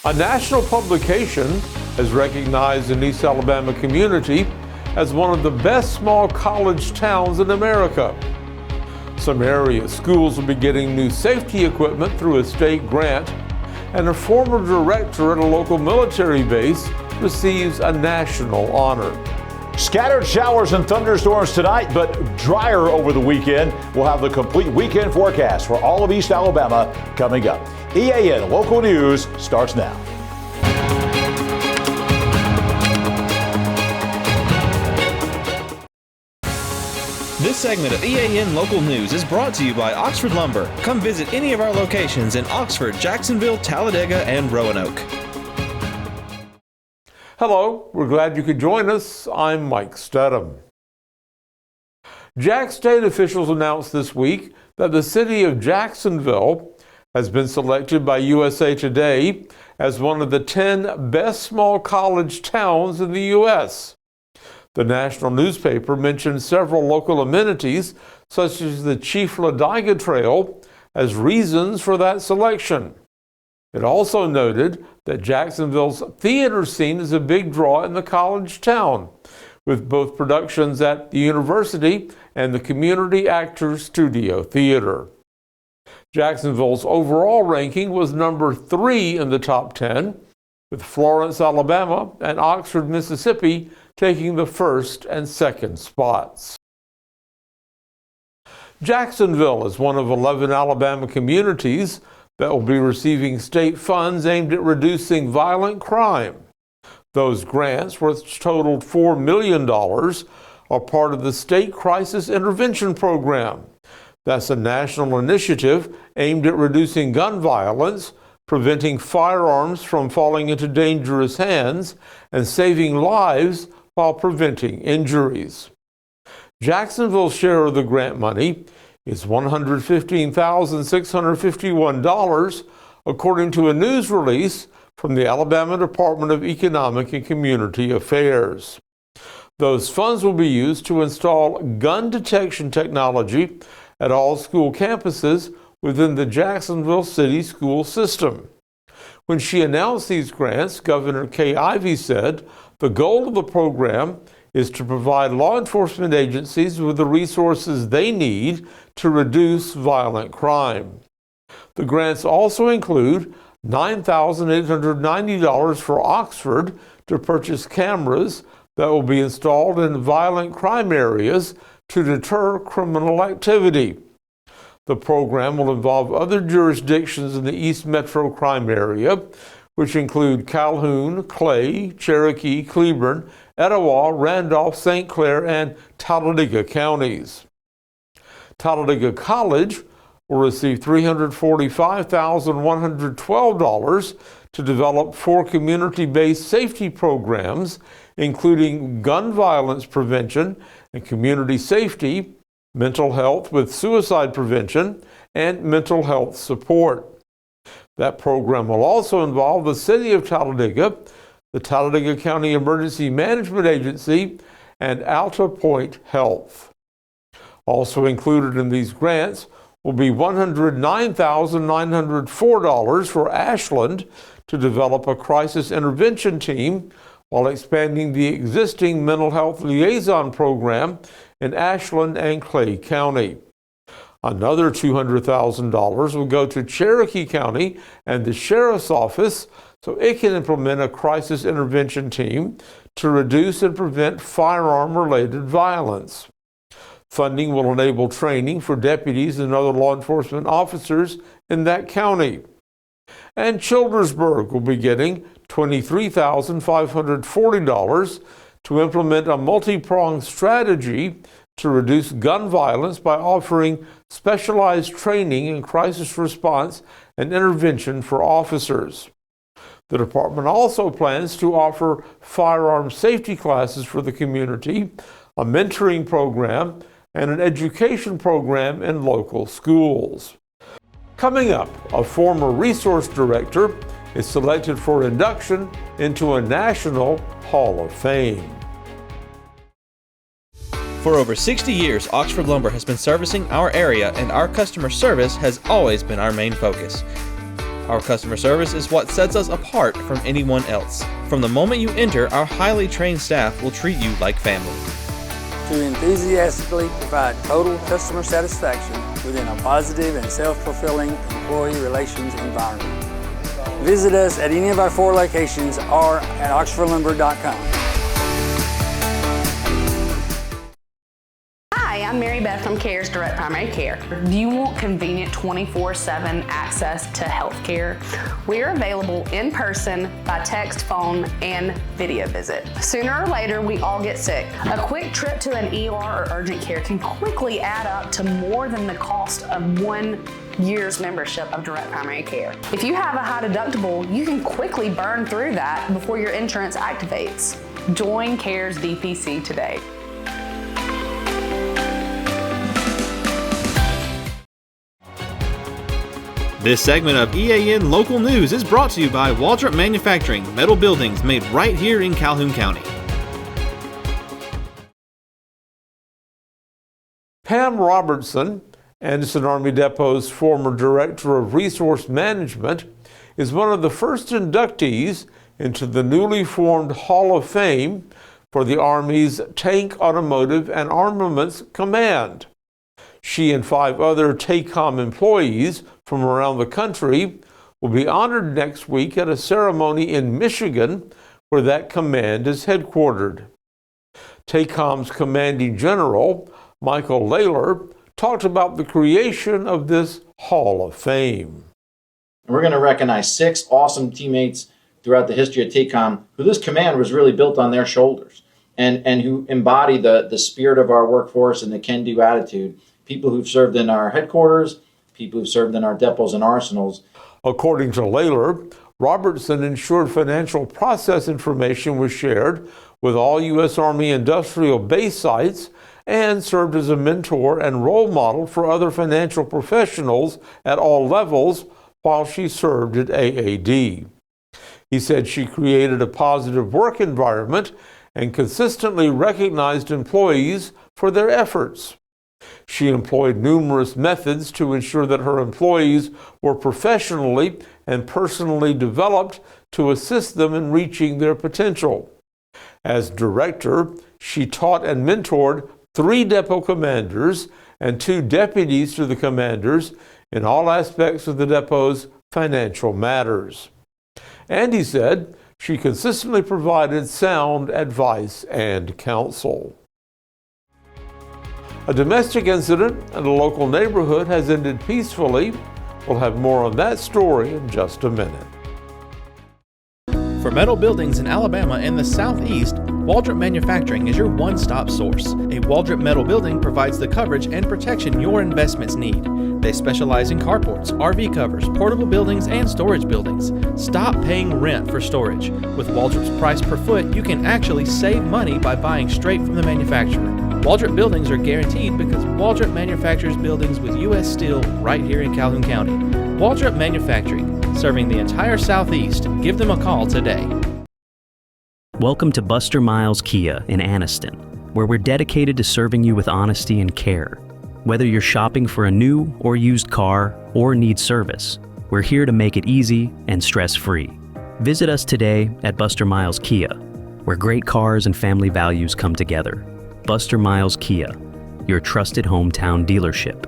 A national publication has recognized the East Alabama community as one of the best small college towns in America. Some area schools will be getting new safety equipment through a state grant, and a former director at a local military base receives a national honor. Scattered showers and thunderstorms tonight, but drier over the weekend. We'll have the complete weekend forecast for all of East Alabama coming up. EAN Local News starts now. This segment of EAN Local News is brought to you by Oxford Lumber. Come visit any of our locations in Oxford, Jacksonville, Talladega, and Roanoke. Hello, we're glad you could join us. I'm Mike Stedham. Jack State officials announced this week that the city of Jacksonville has been selected by USA Today as one of the 10 best small college towns in the U.S. The national newspaper mentioned several local amenities, such as the Chief Ladiga Trail, as reasons for that selection. It also noted that Jacksonville's theater scene is a big draw in the college town, with both productions at the university and the Community Actors Studio Theater. Jacksonville's overall ranking was number 3 in the top 10, with Florence, Alabama, and Oxford, Mississippi taking the first and second spots. Jacksonville is one of 11 Alabama communities that will be receiving state funds aimed at reducing violent crime. Those grants, which totaled $4 million, are part of the State Crisis Intervention Program. That's a national initiative aimed at reducing gun violence, preventing firearms from falling into dangerous hands, and saving lives while preventing injuries. Jacksonville's share of the grant money is $115,651, according to a news release from the Alabama Department of Economic and Community Affairs. Those funds will be used to install gun detection technology at all school campuses within the Jacksonville City school system. When she announced these grants, Governor Kay Ivey said the goal of the program is to provide law enforcement agencies with the resources they need to reduce violent crime. The grants also include $9,890 for Oxford to purchase cameras that will be installed in violent crime areas to deter criminal activity. The program will involve other jurisdictions in the East Metro crime area, which include Calhoun, Clay, Cherokee, Cleburne, Etowah, Randolph, St. Clair, and Talladega counties. Talladega College will receive $345,112 to develop 4 community-based safety programs, including gun violence prevention and community safety, mental health with suicide prevention, and mental health support. That program will also involve the City of Talladega, the Talladega County Emergency Management Agency, and Alta Point Health. Also included in these grants will be $109,904 for Ashland to develop a crisis intervention team while expanding the existing mental health liaison program in Ashland and Clay County. Another $200,000 will go to Cherokee County and the Sheriff's Office so it can implement a crisis intervention team to reduce and prevent firearm-related violence. Funding will enable training for deputies and other law enforcement officers in that county. And Childersburg will be getting $23,540 to implement a multi-pronged strategy to reduce gun violence by offering specialized training in crisis response and intervention for officers. The department also plans to offer firearm safety classes for the community, a mentoring program, and an education program in local schools. Coming up, a former resource director is selected for induction into a National Hall of Fame. For over 60 years, Oxford Lumber has been servicing our area, and our customer service has always been our main focus. Our customer service is what sets us apart from anyone else. From the moment you enter, our highly trained staff will treat you like family. To enthusiastically provide total customer satisfaction within a positive and self-fulfilling employee relations environment. Visit us at any of our 4 locations or at oxfordlumber.com. Hi, I'm Mary Beth from CARES Direct Primary Care. Do you want convenient 24/7 access to health care? We're available in person, by text, phone, and video visit. Sooner or later, we all get sick. A quick trip to an ER or urgent care can quickly add up to more than the cost of 1 year's membership of Direct Primary Care. If you have a high deductible, you can quickly burn through that before your insurance activates. Join CARES DPC today. This segment of EAN Local News is brought to you by Waldrop Manufacturing, metal buildings made right here in Calhoun County. Pam Robertson, Anderson Army Depot's former Director of Resource Management, is one of the first inductees into the newly formed Hall of Fame for the Army's Tank, Automotive, and Armaments Command. She and 5 other TACOM employees from around the country will be honored next week at a ceremony in Michigan where that command is headquartered. TACOM's commanding general, Michael Layler, talked about the creation of this Hall of Fame. We're going to recognize 6 awesome teammates throughout the history of TACOM who this command was really built on their shoulders and who embody the spirit of our workforce and the can-do attitude. People who've served in our headquarters, people who've served in our depots and arsenals. According to Layler, Robertson ensured financial process information was shared with all U.S. Army industrial base sites and served as a mentor and role model for other financial professionals at all levels while she served at AAD. He said she created a positive work environment and consistently recognized employees for their efforts. She employed numerous methods to ensure that her employees were professionally and personally developed to assist them in reaching their potential. As director, she taught and mentored 3 depot commanders and 2 deputies to the commanders in all aspects of the depot's financial matters. And he said she consistently provided sound advice and counsel. A domestic incident in a local neighborhood has ended peacefully. We'll have more on that story in just a minute. For metal buildings in Alabama and the Southeast, Waldrop Manufacturing is your one-stop source. A Waldrop metal building provides the coverage and protection your investments need. They specialize in carports, RV covers, portable buildings, and storage buildings. Stop paying rent for storage. With Waldrop's price per foot, you can actually save money by buying straight from the manufacturer. Waldrop buildings are guaranteed because Waldrop manufactures buildings with U.S. steel right here in Calhoun County. Waldrop Manufacturing, serving the entire Southeast. Give them a call today. Welcome to Buster Miles Kia in Anniston, where we're dedicated to serving you with honesty and care. Whether you're shopping for a new or used car or need service, we're here to make it easy and stress-free. Visit us today at Buster Miles Kia, where great cars and family values come together. Buster Miles Kia, your trusted hometown dealership.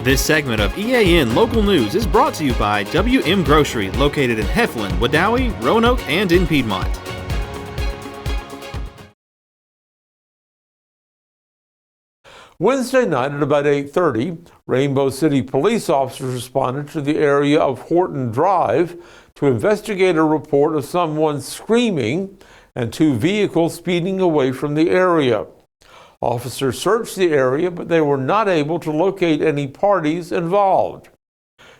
This segment of EAN Local News is brought to you by WM Grocery, located in Heflin, Wadowee, Roanoke, and in Piedmont. Wednesday night at about 8:30, Rainbow City police officers responded to the area of Horton Drive to investigate a report of someone screaming and 2 vehicles speeding away from the area. Officers searched the area, but they were not able to locate any parties involved.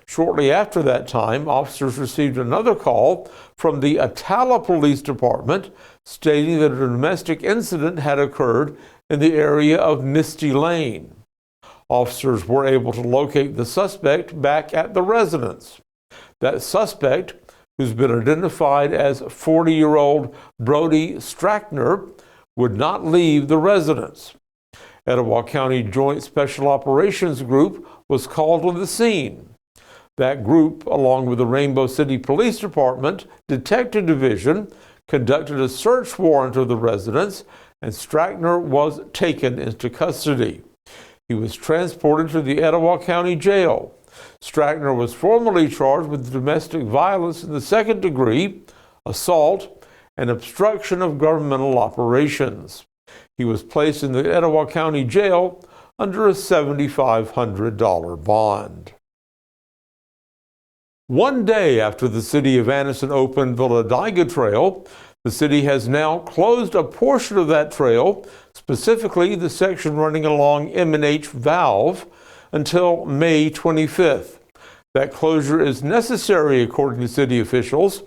Shortly after that time, officers received another call from the Attala Police Department stating that a domestic incident had occurred in the area of Misty Lane. Officers were able to locate the suspect back at the residence. That suspect, who's been identified as 40-year-old Brody Strackner, would not leave the residence. Etowah County Joint Special Operations Group was called to the scene. That group, along with the Rainbow City Police Department Detective Division, conducted a search warrant of the residence, and Strackner was taken into custody. He was transported to the Etowah County Jail. Strackner was formally charged with domestic violence in the second degree, assault, and obstruction of governmental operations. He was placed in the Etowah County Jail under a $7,500 bond. One day after the city of Anniston opened the Ladiga Trail, the city has now closed a portion of that trail, specifically the section running along M&H Valve, until May 25th. That closure is necessary, according to city officials,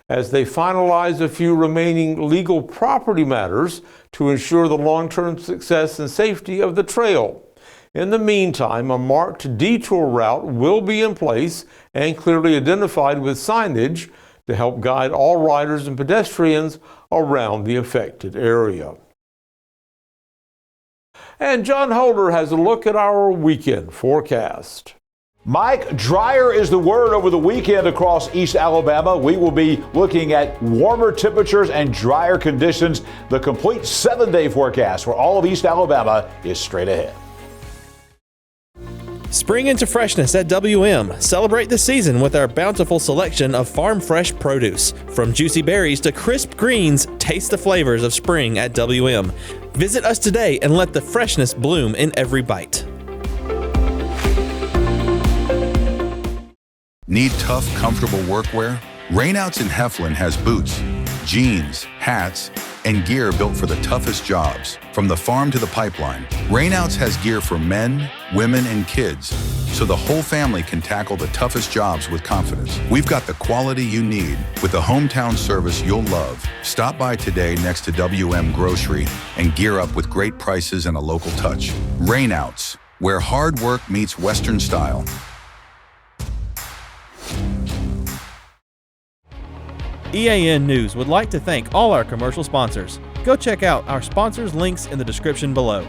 as they finalize a few remaining legal property matters to ensure the long-term success and safety of the trail. In the meantime, a marked detour route will be in place and clearly identified with signage to help guide all riders and pedestrians around the affected area. And John Holder has a look at our weekend forecast. Mike, drier is the word over the weekend across East Alabama. We will be looking at warmer temperatures and drier conditions. The complete 7-day forecast for all of East Alabama is straight ahead. Spring into freshness at WM. Celebrate the season with our bountiful selection of farm fresh produce. From juicy berries to crisp greens, taste the flavors of spring at WM. Visit us today and let the freshness bloom in every bite. Need tough, comfortable workwear? Rainouts in Heflin has boots, jeans, hats, and gear built for the toughest jobs. From the farm to the pipeline, Rainouts has gear for men, women, and kids, so the whole family can tackle the toughest jobs with confidence. We've got the quality you need with the hometown service you'll love. Stop by today next to WM Grocery and gear up with great prices and a local touch. Rainouts, where hard work meets Western style. EAN News would like to thank all our commercial sponsors. Go check out our sponsors' links in the description below.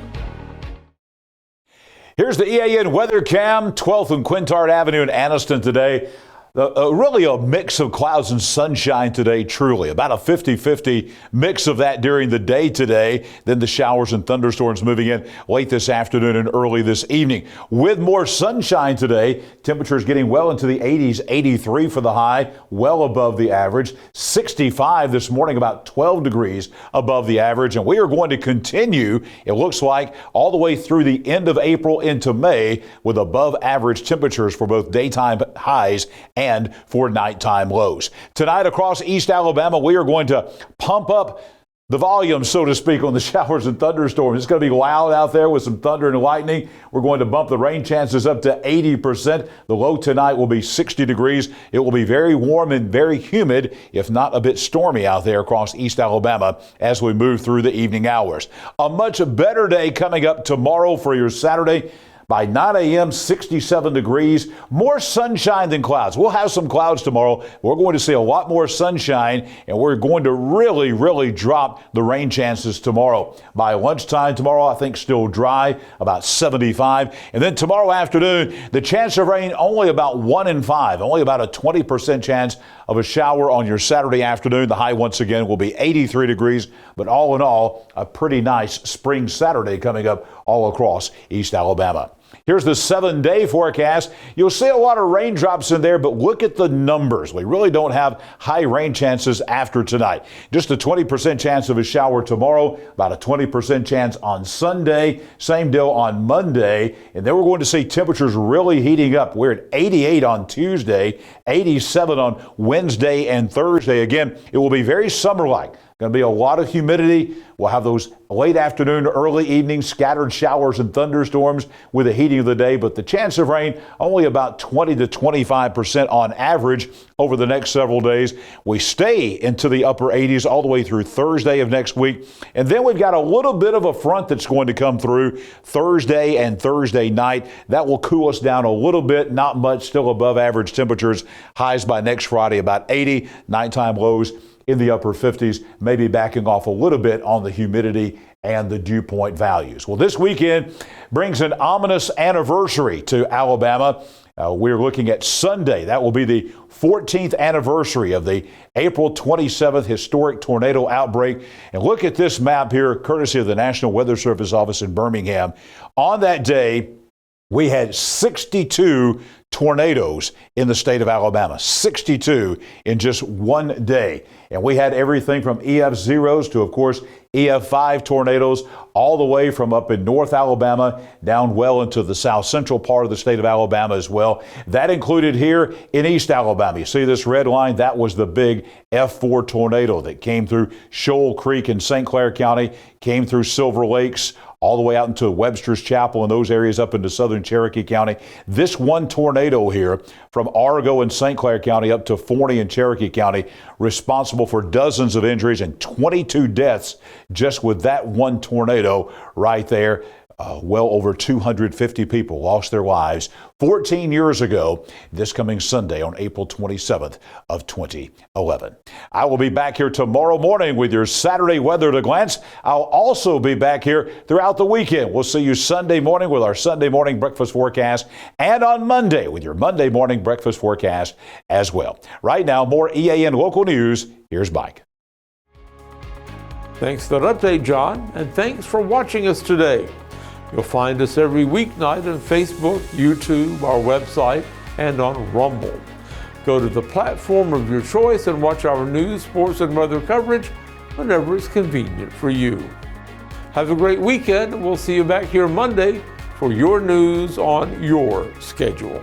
Here's the EAN weather cam, 12th and Quintard Avenue in Anniston today. Really a mix of clouds and sunshine today, truly. About a 50-50 mix of that during the day today. Then the showers and thunderstorms moving in late this afternoon and early this evening. With more sunshine today, temperatures getting well into the 80s, 83 for the high, well above the average. 65 this morning, about 12 degrees above the average. And we are going to continue, it looks like, all the way through the end of April into May with above average temperatures for both daytime highs and for nighttime lows. Tonight across East Alabama, we are going to pump up the volume, so to speak, on the showers and thunderstorms. It's going to be loud out there with some thunder and lightning. We're going to bump the rain chances up to 80%. The low tonight will be 60 degrees. It will be very warm and very humid, if not a bit stormy out there across East Alabama as we move through the evening hours. A much better day coming up tomorrow for your Saturday. By 9 a.m., 67 degrees, more sunshine than clouds. We'll have some clouds tomorrow. We're going to see a lot more sunshine, and we're going to really drop the rain chances tomorrow. By lunchtime tomorrow, I think still dry, about 75. And then tomorrow afternoon, the chance of rain only about 1 in 5, only about a 20% chance of a shower on your Saturday afternoon. The high once again will be 83 degrees, but all in all, a pretty nice spring Saturday coming up all across East Alabama. Here's the 7-day forecast. You'll see a lot of raindrops in there, but look at the numbers. We really don't have high rain chances after tonight. Just a 20% chance of a shower tomorrow, about a 20% chance on Sunday, same deal on Monday, and then we're going to see temperatures really heating up. We're at 88 on Tuesday, 87 on Wednesday and Thursday. Again, it will be very summer-like. Going to be a lot of humidity. We'll have those late afternoon, early evening scattered showers and thunderstorms with the heating of the day, but the chance of rain only about 20 to 25% on average over the next several days. We stay into the upper 80s all the way through Thursday of next week. And then we've got a little bit of a front that's going to come through Thursday and Thursday night. That will cool us down a little bit, not much, still above average temperatures. Highs by next Friday about 80, nighttime lows in the upper 50s, maybe backing off a little bit on the humidity and the dew point values. Well, this weekend brings an ominous anniversary to Alabama. We're looking at Sunday. That will be the 14th anniversary of the April 27th historic tornado outbreak. And look at this map here, courtesy of the National Weather Service office in Birmingham. On that day, we had 62 tornadoes in the state of Alabama, 62 in just one day. And we had everything from EF0s to, of course, EF5 tornadoes, all the way from up in North Alabama down well into the south central part of the state of Alabama as well. That included here in East Alabama. You see this red line? That was the big F4 tornado that came through Shoal Creek in St. Clair County, came through Silver Lakes, all the way out into Webster's Chapel and those areas up into southern Cherokee County. This one tornado here from Argo and St. Clair County up to Forney and Cherokee County, responsible for dozens of injuries and 22 deaths just with that one tornado right there. Well over 250 people lost their lives 14 years ago this coming Sunday on April 27th of 2011. I will be back here tomorrow morning with your Saturday weather at a glance. I'll also be back here throughout the weekend. We'll see you Sunday morning with our Sunday morning breakfast forecast and on Monday with your Monday morning breakfast forecast as well. Right now, more EAN local news. Here's Mike. Thanks for that update, John, and thanks for watching us today. You'll find us every weeknight on Facebook, YouTube, our website, and on Rumble. Go to the platform of your choice and watch our news, sports, and weather coverage whenever it's convenient for you. Have a great weekend, and we'll see you back here Monday for your news on your schedule.